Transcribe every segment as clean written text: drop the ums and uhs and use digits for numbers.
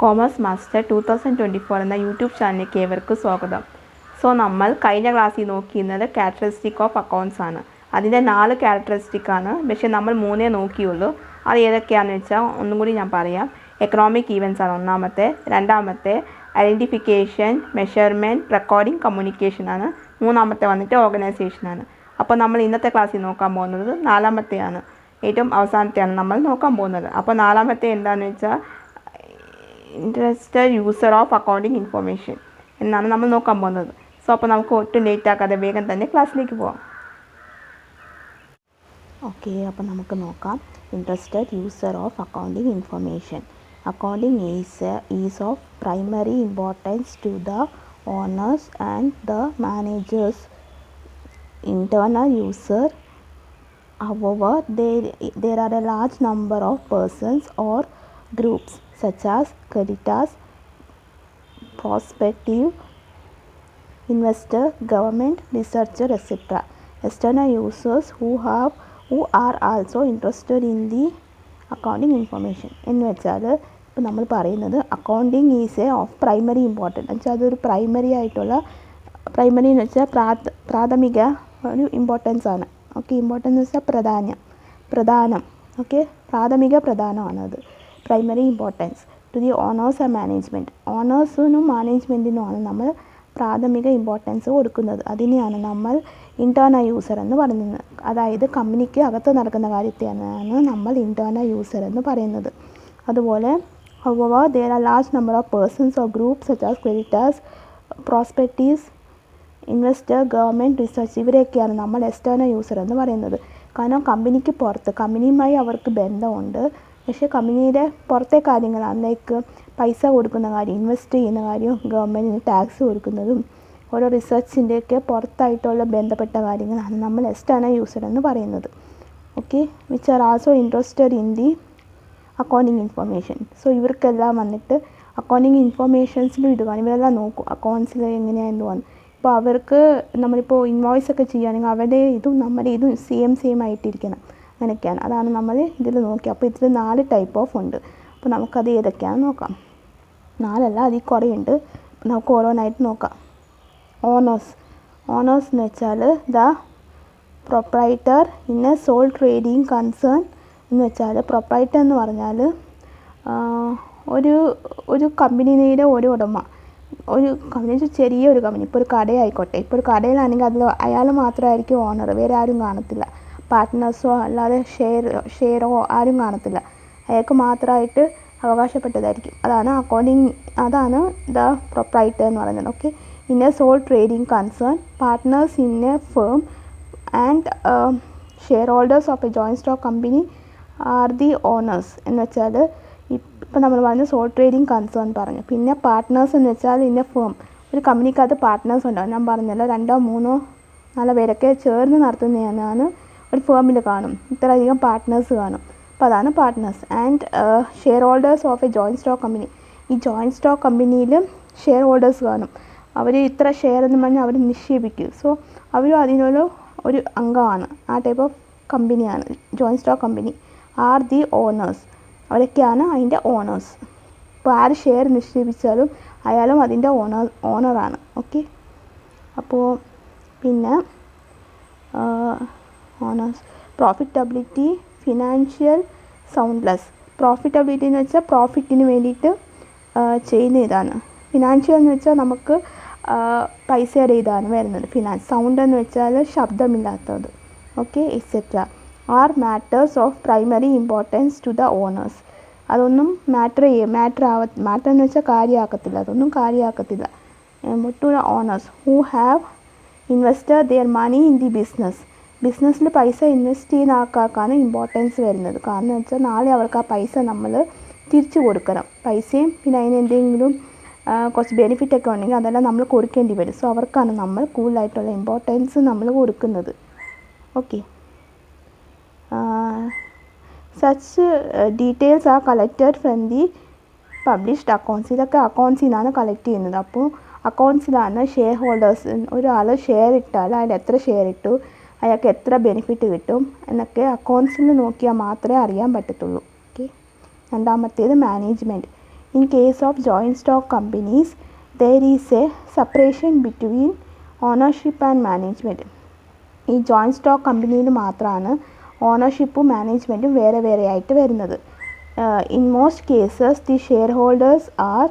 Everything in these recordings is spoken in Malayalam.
കോമേഴ്സ് മാസ്റ്റർ 2024 എന്ന യൂട്യൂബ് ചാനലിലേക്ക് ഏവർക്കും സ്വാഗതം. നമ്മൾ കഴിഞ്ഞ ക്ലാസ്സിൽ നോക്കിയിരുന്നത് ക്യാരക്ടറിസ്റ്റിക് ഓഫ് അക്കൗണ്ട്സ് ആണ്. അതിൻ്റെ 4 ക്യാരക്ടറിസ്റ്റിക് ആണ്, പക്ഷേ നമ്മൾ 3 നോക്കിയുള്ളൂ. അത് ഏതൊക്കെയാണെന്ന് വെച്ചാൽ ഒന്നും കൂടി ഞാൻ പറയാം. എക്കണോമിക് ഈവൻറ്റ്സ് ആണ് ഒന്നാമത്തെ, രണ്ടാമത്തെ ഐഡൻറ്റിഫിക്കേഷൻ, മെഷർമെൻറ്റ്, റെക്കോർഡിംഗ്, കമ്മ്യൂണിക്കേഷൻ ആണ്, മൂന്നാമത്തെ വന്നിട്ട് ഓർഗനൈസേഷൻ ആണ്. അപ്പോൾ നമ്മൾ ഇന്നത്തെ ക്ലാസ്സിൽ നോക്കാൻ പോകുന്നത് 4മത്തെയാണ്, ഏറ്റവും അവസാനത്തെയാണ് നമ്മൾ നോക്കാൻ പോകുന്നത്. അപ്പോൾ 4മത്തെ എന്താണെന്ന് വെച്ചാൽ interested user of accounting information എന്നാണ് നമ്മൾ നോക്കാൻ പോകുന്നത്. അപ്പോൾ നമുക്ക് ഒട്ടും ലേറ്റ് ആക്കാതെ വേഗം തന്നെ ക്ലാസ്സിലേക്ക് പോകാം. ഓക്കെ, അപ്പോൾ നമുക്ക് നോക്കാം. Interested user of accounting information. Accounting is of primary importance to the owners and the managers. Internal user, however, there are a large number of persons or groups such as creditors, prospective investor, government, researcher, etc. External users who are also interested in the accounting information. എന്ന് വെച്ചാൽ ഇപ്പോൾ നമ്മൾ പറയുന്നത് accounting is A of primary important എന്ന് വെച്ചാൽ അതൊരു പ്രൈമറി എന്ന് വെച്ചാൽ പ്രാഥമിക ഒരു ഇമ്പോർട്ടൻസ് ആണ്. ഓക്കെ, ഇമ്പോർട്ടൻസ് എന്ന് വെച്ചാൽ പ്രധാനം. ഓക്കെ, പ്രാഥമിക പ്രധാനമാണത്, primary importance to the owners and management. ഓണേഴ്സിനും മാനേജ്മെൻറ്റിനുമാണ് നമ്മൾ പ്രാഥമിക ഇമ്പോർട്ടൻസ് കൊടുക്കുന്നത്. അതിനെയാണ് നമ്മൾ ഇൻറ്റേർണൽ യൂസർ എന്ന് പറയുന്നത്. അതായത് കമ്പനിക്ക് അകത്ത് നടക്കുന്ന കാര്യത്തെയാണ് നമ്മൾ ഇൻറ്റേർണൽ യൂസർ എന്ന് പറയുന്നത്. അതുപോലെ however there are large number of persons or groups such as creditors, prospectives, investor, government, research, ഇവരെയൊക്കെയാണ് നമ്മൾ എക്സ്റ്റേണൽ യൂസർ എന്ന് പറയുന്നത്. കാരണം കമ്പനിക്ക് പുറത്ത്, കമ്പനിയുമായി അവർക്ക് ബന്ധമുണ്ട്, പക്ഷേ കമ്പനിയുടെ പുറത്തെ കാര്യങ്ങളാണ്, ലൈക്ക് പൈസ കൊടുക്കുന്ന കാര്യം, ഇൻവെസ്റ്റ് ചെയ്യുന്ന കാര്യം, ഗവൺമെൻറ്റിന് ടാക്സ് കൊടുക്കുന്നതും ഓരോ റിസർച്ചിൻ്റെയൊക്കെ പുറത്തായിട്ടുള്ള ബന്ധപ്പെട്ട കാര്യങ്ങളാണ് നമ്മൾ എക്സ്റ്റേണൽ യൂസർ എന്ന് പറയുന്നത്. Okay, which are also interested in the accounting information. ഇവർക്കെല്ലാം വന്നിട്ട് അക്കൗണ്ടിങ് ഇൻഫർമേഷൻസിലും ഇത് കാണും, ഇവരെല്ലാം നോക്കും അക്കൗണ്ട്സിൽ എങ്ങനെയാണെന്ന് വന്നു. അപ്പോൾ അവർക്ക് നമ്മളിപ്പോൾ ഇൻവോയ്സ് ഒക്കെ ചെയ്യുകയാണെങ്കിൽ അവരുടെ ഇതും നമ്മുടെ ഇതും സെയിം ആയിട്ടിരിക്കണം, അങ്ങനെയൊക്കെയാണ്. അതാണ് നമ്മൾ ഇതിൽ നോക്കി. അപ്പോൾ ഇതിൽ 4 ടൈപ്പ് ഓഫ് ഉണ്ട്. അപ്പോൾ നമുക്കത് ഏതൊക്കെയാണെന്ന് നോക്കാം. 4 അല്ല, അതിൽ കുറേ ഉണ്ട്. നമുക്ക് ഓരോന്നായിട്ട് നോക്കാം. ഓണേഴ്സ് എന്ന് വെച്ചാൽ the proprietor in a sole trading concern എന്ന് വെച്ചാൽ, പ്രൊപ്രൈറ്റർ എന്ന് പറഞ്ഞാൽ ഒരു കമ്പനിയുടെ ഒരു ഉടമ, ഒരു കമ്പനി, ചെറിയൊരു കമ്പനി, ഇപ്പോൾ ഒരു കടയായിക്കോട്ടെ, ഇപ്പോൾ ഒരു കടയിലാണെങ്കിൽ അതിൽ അയാൾ മാത്രമായിരിക്കും ഓണർ, വേറെ ആരും കാണത്തില്ല. പാർട്ട്നേഴ്സോ അല്ലാതെ ഷെയറോ ആരും കാണത്തില്ല, അയാൾക്ക് മാത്രമായിട്ട് അവകാശപ്പെട്ടതായിരിക്കും. അതാണ് ദ പ്രൊപ്രൈറ്റർ എന്ന് പറയുന്നത്. Okay, in a sole trading concern, partners in a firm and share holders of a joint stock company are the owners എന്ന് വെച്ചാൽ, ഇപ്പോൾ നമ്മൾ പറഞ്ഞ സോൾ ട്രേഡിങ് കൺസേൺ പറഞ്ഞു. പിന്നെ പാർട്ട്നേഴ്സ് എന്ന് വെച്ചാൽ ഇന്ന ഫേം, ഒരു കമ്പനിക്കകത്ത് പാർട്ട്നേഴ്സ് ഉണ്ടാവും. ഞാൻ പറഞ്ഞല്ലോ 2, 3, 4 പേരൊക്കെ ചേർന്ന് നടത്തുന്നതാണ് ഒരു ഫേമിൽ കാണും, ഇത്രയധികം പാർട്ട്നേഴ്സ് കാണും. അപ്പോൾ അതാണ് partners. And share holders of a joint stock company, ഈ ജോയിൻറ്റ് സ്റ്റോക്ക് കമ്പനിയിൽ ഷെയർ ഹോൾഡേഴ്സ് കാണും. അവർ ഇത്ര ഷെയർ എന്ന് പറഞ്ഞാൽ അവർ നിക്ഷേപിക്കും. അവരും അതിനൊരു അംഗമാണ്. ആ ടൈപ്പ് ഓഫ് കമ്പനിയാണ് joint stock company. Are the owners, അവരൊക്കെയാണ് അതിൻ്റെ ഓണേഴ്സ്. ഇപ്പോൾ ആര് ഷെയർ നിക്ഷേപിച്ചാലും അയാളും അതിൻ്റെ ഓണറാണ്. ഓക്കെ, അപ്പോൾ പിന്നെ owners. Profitability, financial soundness. Profitability എന്ന് വെച്ചാൽ പ്രോഫിറ്റിന് വേണ്ടിയിട്ട് ചെയ്യുന്ന ഇതാണ്. ഫിനാൻഷ്യൽ എന്ന് വെച്ചാൽ നമുക്ക് പൈസയുടെ ഇതാണ് വരുന്നത്. സൗണ്ട് എന്ന് വെച്ചാൽ ശബ്ദമില്ലാത്തത്. Okay, etcetera are matters of primary importance to the owners. അതൊന്നും മാറ്റർ എന്ന് വെച്ചാൽ കാര്യമാക്കത്തില്ല, അതൊന്നും കാര്യമാക്കത്തില്ല. To the owners who have invested their money in the ബിസിനസ്സിൽ പൈസ ഇൻവെസ്റ്റ് ചെയ്യുന്ന ആൾക്കാർക്കാണ് ഇമ്പോർട്ടൻസ് വരുന്നത്. കാരണം എന്ന് വെച്ചാൽ നാളെ അവർക്ക് ആ പൈസ നമ്മൾ തിരിച്ചു കൊടുക്കണം. പൈസയും പിന്നെ അതിന് എന്തെങ്കിലും കുറച്ച് ബെനിഫിറ്റൊക്കെ ഉണ്ടെങ്കിൽ അതെല്ലാം നമ്മൾ കൊടുക്കേണ്ടി വരും. അവർക്കാണ് നമ്മൾ കൂടുതലായിട്ടുള്ള ഇമ്പോർട്ടൻസ് നമ്മൾ കൊടുക്കുന്നത്. Okay, such details are collected from the published accounts. ഇതൊക്കെ അക്കൗണ്ട്സിൽ നിന്നാണ് കളക്ട് ചെയ്യുന്നത്. അപ്പോൾ അക്കൗണ്ട്സിലാണ് ഷെയർ ഹോൾഡേഴ്സ്, ഒരാൾ ഷെയർ ഇട്ടാൽ അതിൽ എത്ര ഷെയർ ഇട്ടു, അയാൾക്ക് എത്ര ബെനിഫിറ്റ് കിട്ടും എന്നൊക്കെ അക്കൗണ്ട്സിൽ നോക്കിയാൽ മാത്രമേ അറിയാൻ പറ്റത്തുള്ളൂ. ഓക്കെ, രണ്ടാമത്തേത് management. In case of joint stock companies, there is a separation between ownership and management. ഈ ജോയിൻറ്റ് സ്റ്റോക്ക് കമ്പനിയിൽ മാത്രമാണ് ഓണർഷിപ്പും മാനേജ്മെൻറ്റും വേറെ വേറെ ആയിട്ട് വരുന്നത്. In most cases the share holders are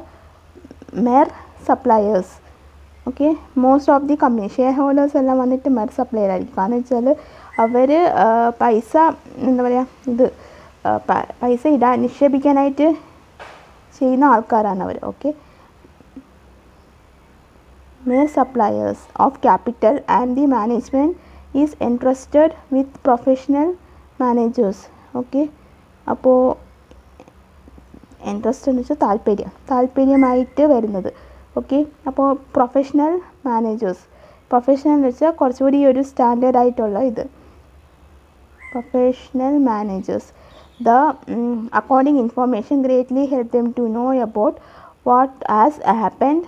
mer suppliers. Okay, most of the company share holders എല്ലാം വന്നിട്ട് മെർ സപ്ലയർ ആയിരിക്കും. കാരണം വെച്ചാൽ അവർ പൈസ എന്താ പറയുക പൈസ നിക്ഷേപിക്കാനായിട്ട് ചെയ്യുന്ന ആൾക്കാരാണ് അവർ. Okay, mere suppliers of capital and the management is entrusted with professional managers. Okay, അപ്പോൾ ഇൻട്രസ്റ്റ് എന്ന് വെച്ചാൽ താല്പര്യമായിട്ട് വരുന്നത്. ഓക്കെ, അപ്പോൾ പ്രൊഫഷണൽ എന്ന് വെച്ചാൽ കുറച്ചുകൂടി ഒരു സ്റ്റാൻഡേർഡ് ആയിട്ടുള്ള ഇത് professional managers. The accounting information greatly help them to know about what has happened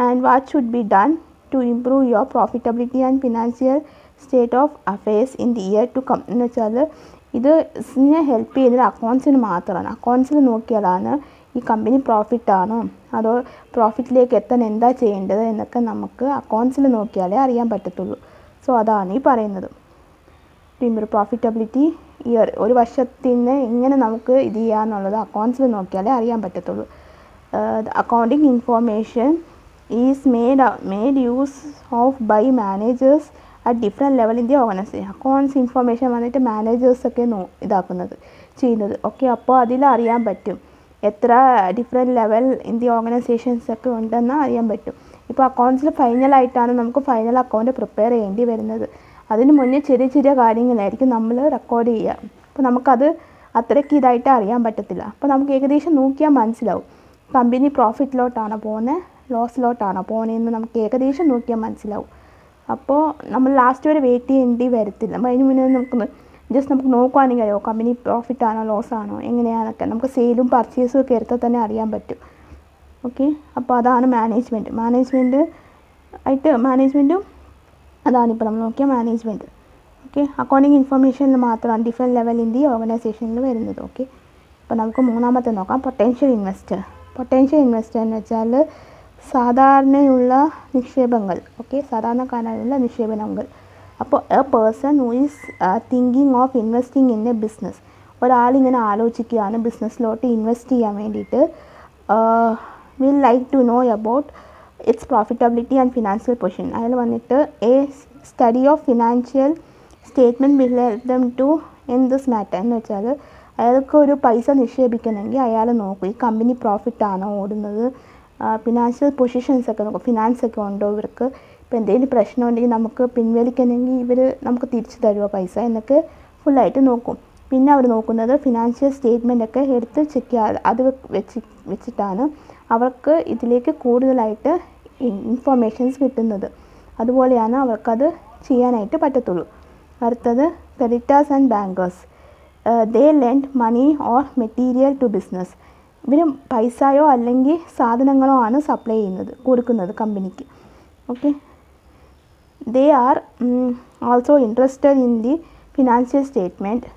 and what should be done to improve your profitability and financial state of affairs in the year to come. എന്ന് വെച്ചാൽ ഇതിനെ ഹെൽപ്പ് ചെയ്യുന്നത് അക്കൗണ്ട്സിന് മാത്രമാണ്. അക്കൗണ്ട്സിൽ നോക്കിയാലാണ് ഈ കമ്പനി പ്രോഫിറ്റാണോ അതോ പ്രോഫിറ്റിലേക്ക് എത്താൻ എന്താ ചെയ്യേണ്ടത് എന്നൊക്കെ നമുക്ക് അക്കൗണ്ട്സിൽ നോക്കിയാലേ അറിയാൻ പറ്റത്തുള്ളൂ. സോ അതാണ് ഈ പറയുന്നത്. ഇമ്പ്രൂവ് പ്രോഫിറ്റബിലിറ്റി ഇയർ ഒരു വർഷത്തിന് എങ്ങനെ നമുക്ക് ഇത് ചെയ്യാന്നുള്ളത് അക്കൗണ്ട്സിൽ നോക്കിയാലേ അറിയാൻ പറ്റത്തുള്ളൂ. Accounting information is made use of by managers at different level in the organisation. Accounts information വന്നിട്ട് മാനേജേഴ്സൊക്കെ ചെയ്യുന്നത്. ഓക്കെ, അപ്പോൾ അതിൽ അറിയാൻ പറ്റും എത്ര different level in the organisations ഒക്കെ ഉണ്ടെന്ന് അറിയാൻ പറ്റും. ഇപ്പോൾ അക്കൗണ്ട്സിൽ ഫൈനലായിട്ടാണ് നമുക്ക് ഫൈനൽ അക്കൗണ്ട് പ്രിപ്പയർ ചെയ്യേണ്ടി വരുന്നത്. അതിന് മുന്നേ ചെറിയ ചെറിയ കാര്യങ്ങളായിരിക്കും നമ്മൾ റെക്കോർഡ് ചെയ്യുക. അപ്പോൾ നമുക്കത് അത്രയ്ക്ക് ഇതായിട്ട് അറിയാൻ പറ്റത്തില്ല. അപ്പോൾ നമുക്ക് ഏകദേശം നോക്കിയാൽ മനസ്സിലാവും കമ്പനി പ്രോഫിറ്റിലോട്ടാണോ പോകുന്നത് ലോസിലോട്ടാണോ പോകുന്നതെന്ന് നമുക്ക് ഏകദേശം നോക്കിയാൽ മനസ്സിലാവും. അപ്പോൾ നമ്മൾ ലാസ്റ്റ് വരെ വെയിറ്റ് ചെയ്യേണ്ടി വരത്തില്ല. അപ്പോൾ അതിന് മുന്നേ നമുക്ക് നോക്കുവാണെങ്കിൽ അറിയാമോ കമ്പനി പ്രോഫിറ്റാണോ ലോസാണോ എങ്ങനെയാണെന്നൊക്കെ നമുക്ക് സെയിലും പർച്ചേസും ഒക്കെ എടുത്താൽ തന്നെ അറിയാൻ പറ്റും. ഓക്കെ, അപ്പോൾ അതാണ് മാനേജ്മെൻറ്റും അതാണിപ്പോൾ നമ്മൾ നോക്കിയ മാനേജ്മെൻറ്റ്. ഓക്കെ, അക്കൗണ്ടിങ് ഇൻഫർമേഷനിൽ മാത്രമാണ് ഡിഫറെൻറ്റ് ലെവൽ ഇൻ ദി ഓർഗനൈസേഷനിൽ വരുന്നത്. ഓക്കെ, അപ്പോൾ നമുക്ക് മൂന്നാമത്തെ നോക്കാം. പൊട്ടൻഷ്യൽ ഇൻവെസ്റ്റർ എന്ന് വെച്ചാൽ സാധാരണയുള്ള നിക്ഷേപങ്ങൾ. ഓക്കെ, സാധാരണക്കാരായുള്ള നിക്ഷേപങ്ങൾ. അപ്പോൾ a person who is thinking of investing in a business. ഒരാളിങ്ങനെ ആലോചിക്കുകയാണ് ബിസിനസ്സിലോട്ട് ഇൻവെസ്റ്റ് ചെയ്യാൻ വേണ്ടിയിട്ട്. Will like to know about its profitability and financial position. അയാൾ വന്നിട്ട് a study of financial statement will help them to in this matter. എന്ന് വെച്ചാൽ അയാൾക്ക് ഒരു പൈസ നിക്ഷേപിക്കണമെങ്കിൽ അയാൾ നോക്കും ഈ കമ്പനി പ്രോഫിറ്റാണോ ഓടുന്നത്, ഫിനാൻഷ്യൽ പൊസിഷൻസ് ഒക്കെ നോക്കും, ഫിനാൻസൊക്കെ ഉണ്ടോ ഇവർക്ക്, ഇപ്പോൾ എന്തെങ്കിലും പ്രശ്നം ഉണ്ടെങ്കിൽ നമുക്ക് പിൻവലിക്കണമെങ്കിൽ ഇവർ നമുക്ക് തിരിച്ചു തരുമോ പൈസ എന്നൊക്കെ ഫുള്ളായിട്ട് നോക്കും. പിന്നെ അവർ നോക്കുന്നത് ഫിനാൻഷ്യൽ സ്റ്റേറ്റ്മെൻറ്റൊക്കെ എടുത്ത് ചെക്ക് ചെയ്യുക. അത് വെച്ചിട്ടാണ് അവർക്ക് ഇതിലേക്ക് കൂടുതലായിട്ട് ഇൻഫർമേഷൻസ് കിട്ടുന്നത്. അതുപോലെയാണ് അവർക്കത് ചെയ്യാനായിട്ട് പറ്റത്തുള്ളൂ. അടുത്തത് creditors and bankers. They lend money or material to business. ഇവർ പൈസയോ അല്ലെങ്കിൽ സാധനങ്ങളോ ആണ് സപ്ലൈ കൊടുക്കുന്നത് കമ്പനിക്ക്. Okay, they are also interested in the financial statement.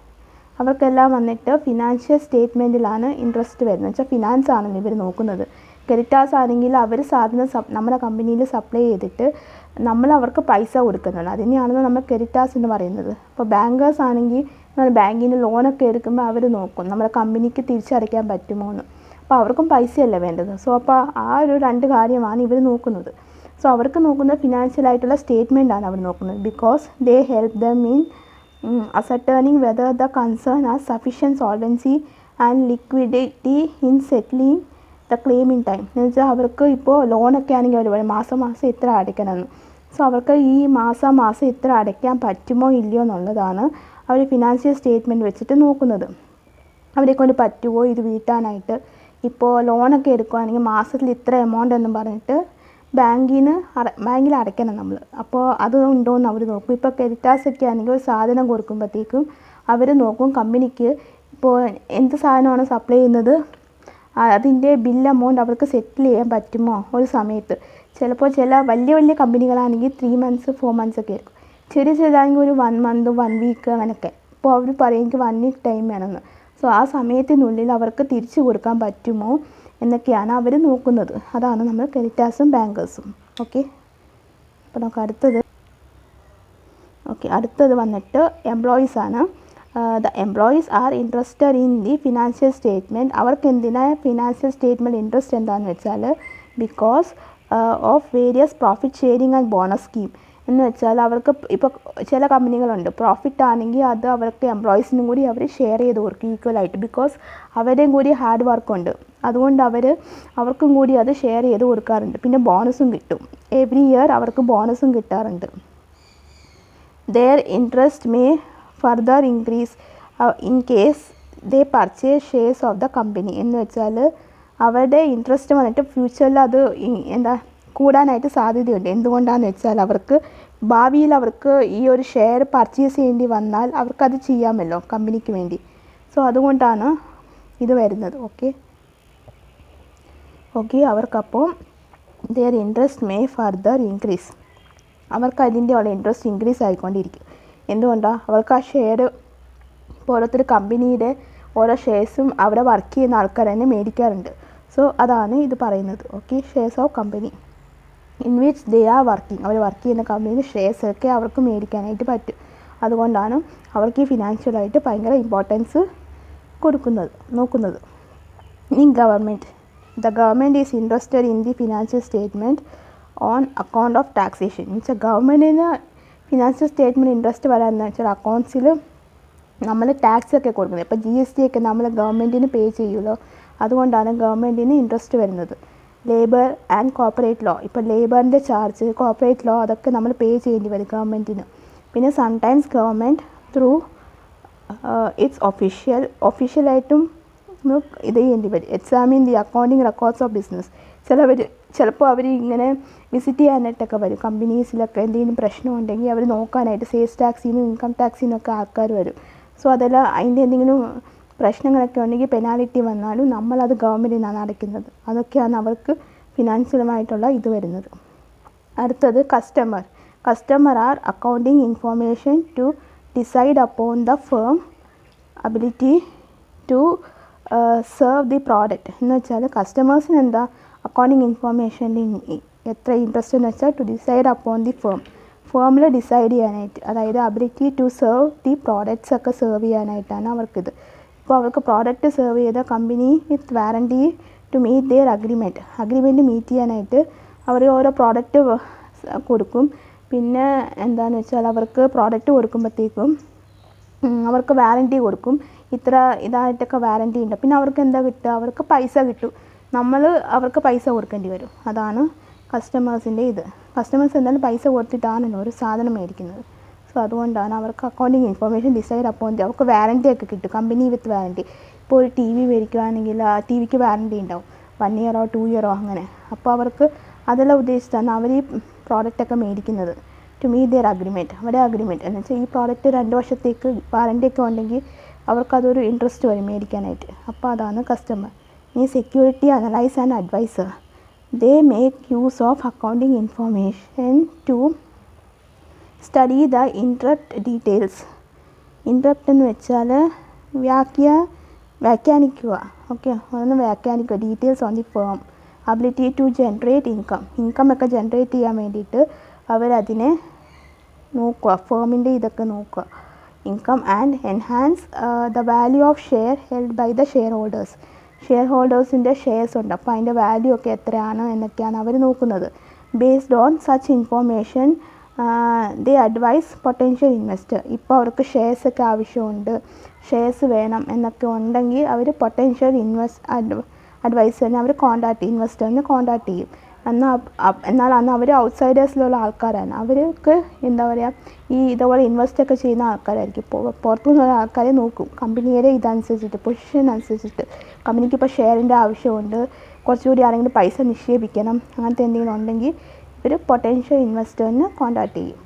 അവർക്കെല്ലാം വന്നിട്ട് ഫിനാൻഷ്യൽ സ്റ്റേറ്റ്മെൻറ്റിലാണ് ഇൻട്രസ്റ്റ് വരുന്നത്. വെച്ചാൽ ഫിനാൻസ് ആണല്ലോ ഇവർ നോക്കുന്നത്. ക്രെഡിറ്റേഴ്സ് ആണെങ്കിൽ അവർ സാധനം നമ്മുടെ കമ്പനിയിൽ സപ്ലൈ ചെയ്തിട്ട് നമ്മൾ അവർക്ക് പൈസ കൊടുക്കുന്നുണ്ട്. അതിനെയാണല്ലോ നമ്മൾ ക്രെഡിറ്റേഴ്സ് എന്ന് പറയുന്നത്. അപ്പോൾ ബാങ്കേഴ്സ് ആണെങ്കിൽ നമ്മൾ ബാങ്കിൽ നിന്ന് ലോണൊക്കെ എടുക്കുമ്പോൾ അവർ നോക്കും നമ്മുടെ കമ്പനിക്ക് തിരിച്ചടയ്ക്കാൻ പറ്റുമോ എന്ന്. അപ്പോൾ അവർക്കും പൈസയല്ലേ വേണ്ടത്. സോ അപ്പോൾ ആ ഒരു രണ്ട് കാര്യമാണ് ഇവർ നോക്കുന്നത്. സോ അവർക്ക് നോക്കുന്നത് ഫിനാൻഷ്യലായിട്ടുള്ള സ്റ്റേറ്റ്മെൻറ്റാണ് അവർ നോക്കുന്നത്. Because they help them in ascertaining whether the concern has sufficient solvency and liquidity in settling the claim in time. എന്ന് വെച്ചാൽ അവർക്ക് ഇപ്പോൾ ലോണൊക്കെ ആണെങ്കിൽ അവർ പറയും മാസം ഇത്ര അടയ്ക്കണമെന്ന്. സോ അവർക്ക് ഈ മാസം ഇത്ര അടയ്ക്കാൻ പറ്റുമോ ഇല്ലയോ എന്നുള്ളതാണ് അവർ ഫിനാൻഷ്യൽ സ്റ്റേറ്റ്മെൻറ്റ് വെച്ചിട്ട് നോക്കുന്നത്. അവരെ കൊണ്ട് പറ്റുമോ ഇത് വീട്ടാനായിട്ട്. ഇപ്പോൾ ലോണൊക്കെ എടുക്കുകയാണെങ്കിൽ മാസത്തിൽ ഇത്ര എമൗണ്ട് എന്ന് പറഞ്ഞിട്ട് ബാങ്കിൽ അടയ്ക്കണം നമ്മൾ. അപ്പോൾ അത് ഉണ്ടോയെന്ന് അവർ നോക്കും. ഇപ്പോൾ ക്രെഡിറ്റേഴ്സൊക്കെ ആണെങ്കിൽ ഒരു സാധനം കൊടുക്കുമ്പോഴത്തേക്കും അവർ നോക്കും കമ്പനിക്ക് ഇപ്പോൾ എന്ത് സാധനമാണ് സപ്ലൈ ചെയ്യുന്നത് അതിൻ്റെ ബിൽ എമൗണ്ട് അവർക്ക് സെറ്റിൽ ചെയ്യാൻ പറ്റുമോ ഒരു സമയത്ത്. ചിലപ്പോൾ ചില വലിയ കമ്പനികളാണെങ്കിൽ 3 months 4 months ഒക്കെ ആയിരിക്കും. ചെറിയതാണെങ്കിൽ ഒരു 1 month 1 week അങ്ങനെയൊക്കെ. അപ്പോൾ അവർ പറയും എനിക്ക് 1 week ടൈം വേണമെന്ന്. സോ ആ സമയത്തിനുള്ളിൽ അവർക്ക് തിരിച്ചു കൊടുക്കാൻ പറ്റുമോ എന്നൊക്കെയാണ് അവർ നോക്കുന്നത്. അതാണ് നമ്മൾ ക്രെഡിറ്റേഴ്സും ബാങ്കേഴ്സും. ഓക്കെ, അപ്പോൾ നമുക്ക് അടുത്തത് വന്നിട്ട് എംപ്ലോയീസ് ആണ്. The employees are interested in the financial statement. അവർക്ക് എന്തിനാണ് ഫിനാൻഷ്യൽ സ്റ്റേറ്റ്മെൻറ്റ് ഇൻട്രസ്റ്റ് എന്താണെന്ന് വെച്ചാൽ because of various profit sharing and bonus scheme. എന്ന് വെച്ചാൽ അവർക്ക് ഇപ്പോൾ ചില കമ്പനികളുണ്ട്, പ്രോഫിറ്റ് ആണെങ്കിൽ അത് അവർക്ക് എംപ്ലോയീസിനും കൂടി അവർ ഷെയർ ചെയ്ത് കൊടുക്കും ഈക്വലായിട്ട്. ബിക്കോസ് അവരുടെയും കൂടി ഹാർഡ് വർക്കുണ്ട്, അതുകൊണ്ട് അവർക്കും കൂടി അത് ഷെയർ ചെയ്ത് കൊടുക്കാറുണ്ട്. പിന്നെ ബോണസും കിട്ടും, എവറി ഇയർ അവർക്ക് ബോണസും കിട്ടാറുണ്ട്. their interest may further increase in case they purchase shares of the company. എന്ന് വെച്ചാൽ അവരുടെ ഇൻട്രസ്റ്റ് വന്നിട്ട് ഫ്യൂച്ചറിൽ അത് കൂടാനായിട്ട് സാധ്യതയുണ്ട്. എന്തുകൊണ്ടാണെന്ന് വെച്ചാൽ അവർക്ക് ഭാവിയിൽ അവർക്ക് ഈ ഒരു ഷെയർ പർച്ചേസ് ചെയ്യേണ്ടി വന്നാൽ അവർക്കത് ചെയ്യാമല്ലോ കമ്പനിക്ക് വേണ്ടി. സോ അതുകൊണ്ടാണ് ഇത് വരുന്നത്. ഓക്കെ അവർക്കപ്പോൾ their interest may further increase. അവർക്ക് അതിൻ്റെ ഉള്ള ഇൻട്രസ്റ്റ് ഇൻക്രീസ് ആയിക്കൊണ്ടിരിക്കും. എന്തുകൊണ്ടാണ്? അവർക്ക് ആ ഷെയർ ഇപ്പോൾ ഓരോരുത്തർ കമ്പനിയുടെ ഓരോ ഷെയർസും അവിടെ വർക്ക് ചെയ്യുന്ന ആൾക്കാർ തന്നെ മേടിക്കാറുണ്ട്. സോ അതാണ് ഇത് പറയുന്നത്. Shares of company in which they are working. അവർ വർക്ക് ചെയ്യുന്ന കമ്പനിയുടെ ഷെയർസൊക്കെ അവർക്ക് മേടിക്കാനായിട്ട് പറ്റും. അതുകൊണ്ടാണ് അവർക്ക് ഈ ഫിനാൻഷ്യലായിട്ട് ഭയങ്കര ഇമ്പോർട്ടൻസ് നോക്കുന്നത്. ഇനി the government is interested in the financial statement on account of taxation. എന്ന് വെച്ചാൽ ഗവൺമെൻറ്റിന് ഫിനാൻഷ്യൽ സ്റ്റേറ്റ്മെൻറ്റ് ഇൻട്രസ്റ്റ് വരാമെന്ന് വെച്ചാൽ അക്കൗണ്ട്സിൽ നമ്മൾ ടാക്സ് ഒക്കെ കൊടുക്കുന്നത്. ഇപ്പോൾ GST ഒക്കെ നമ്മൾ ഗവൺമെൻറ്റിന് പേ ചെയ്യുമല്ലോ, അതുകൊണ്ടാണ് ഗവൺമെൻറ്റിന് ഇൻട്രസ്റ്റ് വരുന്നത്. ലേബർ ആൻഡ് കോർപ്പറേറ്റ് ലോ, ഇപ്പോൾ ലേബറിൻ്റെ ചാർജ്, കോർപ്പറേറ്റ് ലോ അതൊക്കെ നമ്മൾ പേ ചെയ്യേണ്ടി വരും ഗവൺമെൻറ്റിന്. പിന്നെ സംടൈംസ് ഗവൺമെൻറ് ത്രൂ ഇറ്റ്സ് ഒഫീഷ്യലായിട്ടും ഇത് ചെയ്യേണ്ടി വരും. Examine the accounting records of business. ചിലപ്പോൾ അവർ ഇങ്ങനെ വിസിറ്റ് ചെയ്യാനായിട്ടൊക്കെ വരും കമ്പനീസിലൊക്കെ. എന്തെങ്കിലും പ്രശ്നമുണ്ടെങ്കിൽ അവർ നോക്കാനായിട്ട് സെയിൽസ് ടാക്സിനും ഇൻകം ടാക്സിനും ഒക്കെ ആൾക്കാർ വരും. സോ അതെല്ലാം അതിൻ്റെ എന്തെങ്കിലും പ്രശ്നങ്ങളൊക്കെ ഉണ്ടെങ്കിൽ പെനാലിറ്റി വന്നാലും നമ്മളത് ഗവൺമെൻറ്റിനാണ് അടയ്ക്കുന്നത്. അതൊക്കെയാണ് അവർക്ക് ഫിനാൻഷ്യലുമായിട്ടുള്ള ഇത് വരുന്നത്. അടുത്തത് customer are accounting information to decide upon the firm ability to serve the product. എന്ന് വെച്ചാൽ കസ്റ്റമേഴ്സിന് എന്താ അക്കൗണ്ടിങ് ഇൻഫോർമേഷനിൽ എത്ര ഇൻട്രസ്റ്റ് എന്ന് വെച്ചാൽ ടു ഡിസൈഡ് അപ്പോൺ ദി ഫേമിൽ ഡിസൈഡ് ചെയ്യാനായിട്ട്, അതായത് ability to serve the products ഒക്കെ സെർവ് ചെയ്യാനായിട്ടാണ് അവർക്കിത്. ഇപ്പോൾ അവർക്ക് പ്രോഡക്റ്റ് സെർവ് ചെയ്ത company with warranty to meet their agreement meet ചെയ്യാനായിട്ട് അവർ ഓരോ പ്രോഡക്റ്റ് കൊടുക്കും. പിന്നെ എന്താണെന്ന് വെച്ചാൽ അവർക്ക് പ്രോഡക്റ്റ് കൊടുക്കുമ്പോഴത്തേക്കും അവർക്ക് വാറണ്ടി കൊടുക്കും. ഇത്ര ഇതായിട്ടൊക്കെ വാറണ്ടി ഉണ്ട്. പിന്നെ അവർക്ക് എന്താ കിട്ടുക? അവർക്ക് പൈസ കിട്ടും. അവർക്ക് പൈസ കൊടുക്കേണ്ടി വരും. അതാണ് കസ്റ്റമേഴ്സിൻ്റെ ഇത്. കസ്റ്റമേഴ്സ് എന്തായാലും പൈസ കൊടുത്തിട്ടാണല്ലോ ഒരു സാധനം മേടിക്കുന്നത്. സോ അതുകൊണ്ടാണ് അവർക്ക് അക്കൗണ്ടിങ് ഇൻഫോർമേഷൻ ഡിസൈഡ് അപ്പോൾ അവർക്ക് വാറണ്ടി ഒക്കെ കിട്ടും, കമ്പനി വിത്ത് വാറണ്ടി. ഇപ്പോൾ ഒരു TV മേടിക്കുകയാണെങ്കിൽ ആ TVക്ക് വാറണ്ടി ഉണ്ടാവും, 1 ഇയറോ 2 ഇയറോ അങ്ങനെ. അപ്പോൾ അവർക്ക് അതെല്ലാം ഉദ്ദേശിച്ചാണ് അവർ ഈ പ്രോഡക്റ്റൊക്കെ മേടിക്കുന്നത്. ടു മീറ്റ് ദിയർ അവരുടെ അഗ്രിമെൻറ്റ് എന്ന് വെച്ചാൽ ഈ പ്രോഡക്റ്റ് 2 വർഷത്തേക്ക് വാറണ്ടിയൊക്കെ ഉണ്ടെങ്കിൽ അവർക്കതൊരു ഇൻട്രസ്റ്റ് വരും മേടിക്കാനായിട്ട്. അപ്പോൾ അതാണ് കസ്റ്റമർ. ഈ security analyse and adviser, they make use of accounting information to study the interpret details. Interpret എന്ന് വെച്ചാൽ വ്യാഖ്യാനിക്കുക. ഒന്ന് വ്യാഖ്യാനിക്കുക. Details on the firm ability to generate income ഒക്കെ ജനറേറ്റ് ചെയ്യാൻ വേണ്ടിയിട്ട് അവരതിനെ നോക്കുക, ഫേമിൻ്റെ ഇതൊക്കെ നോക്കുക. Income and enhance the value of share held by the ഷെയർ ഹോൾഡേഴ്സിൻ്റെ ഷെയർസ് ഉണ്ട്. അപ്പോൾ അതിൻ്റെ വാല്യൂ ഒക്കെ എത്രയാണ് എന്നൊക്കെയാണ് അവർ നോക്കുന്നത്. Based on such information they advice potential investor. ഇപ്പോൾ അവർക്ക് ഷെയർസൊക്കെ ആവശ്യമുണ്ട്, ഷെയർസ് വേണം എന്നൊക്കെ ഉണ്ടെങ്കിൽ അവർ പൊട്ടൻഷ്യൽ അഡ്വൈസറിനെ അവർ ഇൻവെസ്റ്ററിനെ കോൺടാക്ട് ചെയ്യും. എന്നാൽ അന്ന് അവർ ഔട്ട്സൈഡേഴ്സിലുള്ള ആൾക്കാരാണ്. അവർക്ക് എന്താ പറയുക, ഈ ഇതുപോലെ ഇൻവെസ്റ്റൊക്കെ ചെയ്യുന്ന ആൾക്കാരായിരിക്കും. പുറത്തുനിന്നുള്ള ആൾക്കാരെ നോക്കും കമ്പനിയുടെ ഇതനുസരിച്ചിട്ട്, പൊസിഷൻ അനുസരിച്ചിട്ട്. കമ്പനിക്ക് ഇപ്പോൾ ഷെയറിൻ്റെ ആവശ്യമുണ്ട്, കുറച്ചുകൂടി ആരെങ്കിലും പൈസ നിക്ഷേപിക്കണം, അങ്ങനത്തെ എന്തെങ്കിലും ഉണ്ടെങ്കിൽ ഇവർ പൊട്ടൻഷ്യൽ ഇൻവെസ്റ്ററിനെ കോൺടാക്ട് ചെയ്യും.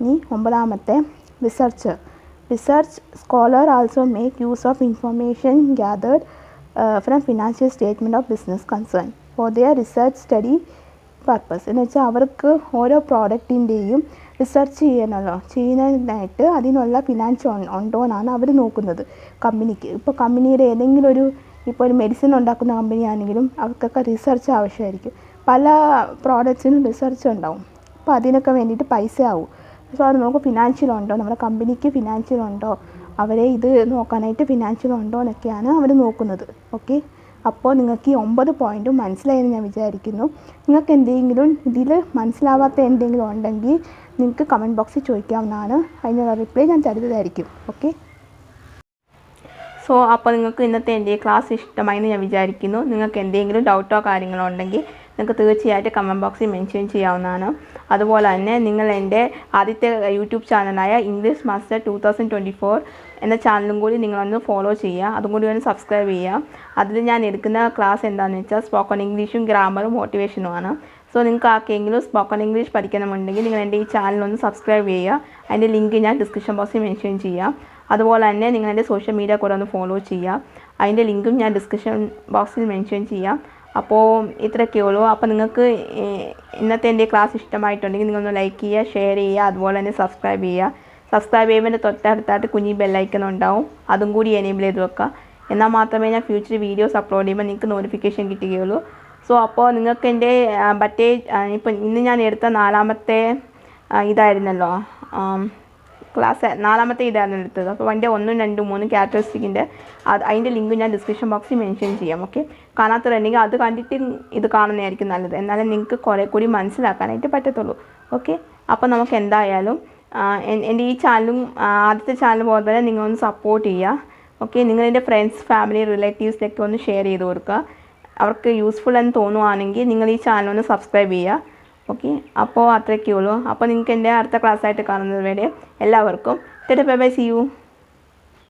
ഇനി 9ാമത്തെ research scholar also make use of information gathered from financial statement of business concern for their research study purpose. എന്ന് വെച്ചാൽ അവർക്ക് ഓരോ പ്രോഡക്റ്റിൻ്റെയും റിസർച്ച് ചെയ്യുന്നതിനായിട്ട് അതിനുള്ള ഫിനാൻസ് ഉണ്ടോ എന്നാണ് അവർ നോക്കുന്നത് കമ്പനിക്ക്. ഇപ്പോൾ കമ്പനിയുടെ ഏതെങ്കിലും ഇപ്പോൾ ഒരു മെഡിസിൻ ഉണ്ടാക്കുന്ന കമ്പനിയാണെങ്കിലും അവർക്കൊക്കെ റിസർച്ച് ആവശ്യമായിരിക്കും. പല പ്രോഡക്റ്റ്സിനും റിസർച്ച് ഉണ്ടാവും. അപ്പോൾ അതിനൊക്കെ വേണ്ടിയിട്ട് പൈസ ആവും. സോ അത് നമുക്ക് ഫിനാൻഷ്യലുണ്ടോ, നമ്മുടെ കമ്പനിക്ക് ഫിനാൻഷ്യലുണ്ടോ, അവരെ ഇത് നോക്കാനായിട്ട് ഫിനാൻഷ്യലുണ്ടോ എന്നൊക്കെയാണ് അവർ നോക്കുന്നത്. ഓക്കെ, അപ്പോൾ നിങ്ങൾക്ക് ഈ 9 പോയിൻറ്റും മനസ്സിലായെന്ന് ഞാൻ വിചാരിക്കുന്നു. നിങ്ങൾക്ക് എന്തെങ്കിലും ഇതിൽ മനസ്സിലാവാത്ത എന്തെങ്കിലും ഉണ്ടെങ്കിൽ നിങ്ങൾക്ക് കമൻറ്റ് ബോക്സിൽ ചോദിക്കാവുന്നതാണ്. അതിനുള്ള റിപ്ലൈ ഞാൻ തരുന്നതായിരിക്കും. ഓക്കെ, സോ അപ്പോൾ നിങ്ങൾക്ക് ഇന്നത്തെ എൻ്റെ ക്ലാസ് ഇഷ്ടമായെന്ന് ഞാൻ വിചാരിക്കുന്നു. നിങ്ങൾക്ക് എന്തെങ്കിലും ഡൗട്ടോ കാര്യങ്ങളോ ഉണ്ടെങ്കിൽ നിങ്ങൾക്ക് തീർച്ചയായിട്ടും കമൻറ്റ് ബോക്സിൽ മെൻഷൻ ചെയ്യാവുന്നതാണ്. അതുപോലെ തന്നെ നിങ്ങൾ എൻ്റെ ആദ്യത്തെ യൂട്യൂബ് ചാനലായ ഇംഗ്ലീഷ് മാസ്റ്റർ 2024 എന്ന ചാനലും കൂടി നിങ്ങളൊന്ന് ഫോളോ ചെയ്യുക. അതും കൂടി ഒന്ന് സബ്സ്ക്രൈബ് ചെയ്യുക. അതിൽ ഞാൻ എടുക്കുന്ന ക്ലാസ് എന്താണെന്ന് വെച്ചാൽ സ്പോക്കൺ ഇംഗ്ലീഷും ഗ്രാമറും മോട്ടിവേഷനുമാണ്. സോ നിങ്ങൾക്ക് ആർക്കെങ്കിലും സ്പോക്കൺ ഇംഗ്ലീഷ് പഠിക്കണമെന്നുണ്ടെങ്കിൽ നിങ്ങൾ എൻ്റെ ഈ ചാനലൊന്ന് സബ്സ്ക്രൈബ് ചെയ്യുക. അതിൻ്റെ ലിങ്ക് ഞാൻ ഡിസ്ക്രിപ്ഷൻ ബോക്സിൽ മെൻഷൻ ചെയ്യാം. അതുപോലെ തന്നെ നിങ്ങൾ എൻ്റെ സോഷ്യൽ മീഡിയ കൂടെ ഒന്ന് ഫോളോ ചെയ്യുക. അതിൻ്റെ ലിങ്കും ഞാൻ ഡിസ്ക്രിപ്ഷൻ ബോക്സിൽ മെൻഷൻ ചെയ്യാം. അപ്പോൾ ഇത്രയൊക്കെയുള്ളൂ. അപ്പോൾ നിങ്ങൾക്ക് ഇന്നത്തെ എൻ്റെ ക്ലാസ് ഇഷ്ടമായിട്ടുണ്ടെങ്കിൽ നിങ്ങളൊന്ന് ലൈക്ക് ചെയ്യുക, ഷെയർ ചെയ്യുക, അതുപോലെ തന്നെ സബ്സ്ക്രൈബ് ചെയ്യുക. സബ്സ്ക്രൈബ് ചെയ്യുമ്പോൾ തൊട്ടടുത്തായിട്ട് കുഞ്ഞി ബെല്ലൈക്കൺ ഉണ്ടാവും, അതും കൂടി എനേബിൾ ചെയ്ത് വെക്കുക. എന്നാൽ മാത്രമേ ഞാൻ ഫ്യൂച്ചർ വീഡിയോസ് അപ്ലോഡ് ചെയ്യുമ്പോൾ നിങ്ങൾക്ക് നോട്ടിഫിക്കേഷൻ കിട്ടുകയുള്ളൂ. സോ അപ്പോൾ നിങ്ങൾക്ക് എൻ്റെ ഇപ്പം ഇന്ന് ഞാൻ എടുത്ത 4ാമത്തെ ഇതായിരുന്നല്ലോ ക്ലാസ്, 4ാമത്തെ ഇതായിരുന്നു എടുത്തത്. അപ്പോൾ അതിൻ്റെ 1, 2, 3 ക്യാരക്ടറിസ്റ്റിക്കിൻ്റെ അതിൻ്റെ ലിങ്ക് ഞാൻ ഡിസ്ക്രിപ്ഷൻ ബോക്സിൽ മെൻഷൻ ചെയ്യാം. ഓക്കെ, കാണാത്തവരുണ്ടെങ്കിൽ അത് കണ്ടിട്ട് ഇത് കാണുന്നതായിരിക്കും നല്ലത്. എന്നാലും നിങ്ങൾക്ക് കുറേ കൂടി മനസ്സിലാക്കാനായിട്ട് പറ്റത്തുള്ളൂ. ഓക്കെ, അപ്പോൾ നമുക്ക് എന്തായാലും എൻ്റെ ഈ ചാനലും ആദ്യത്തെ ചാനൽ പോലെ തന്നെ നിങ്ങളൊന്ന് സപ്പോർട്ട് ചെയ്യുക. ഓക്കെ, നിങ്ങളെൻ്റെ ഫ്രണ്ട്സ്, ഫാമിലി, റിലേറ്റീവ്സിനൊക്കെ ഒന്ന് ഷെയർ ചെയ്ത് കൊടുക്കുക. അവർക്ക് യൂസ്ഫുൾ എന്ന് തോന്നുവാണെങ്കിൽ നിങ്ങൾ ഈ ചാനലൊന്ന് സബ്സ്ക്രൈബ് ചെയ്യുക. ഓക്കെ, അപ്പോൾ അത്രയൊക്കെ ഉള്ളൂ. അപ്പോൾ നിങ്ങൾക്ക് എൻ്റെ അടുത്ത ക്ലാസ്സായിട്ട് കാണുന്നത് വരെ എല്ലാവർക്കും ബൈ ബൈ, സീ യു.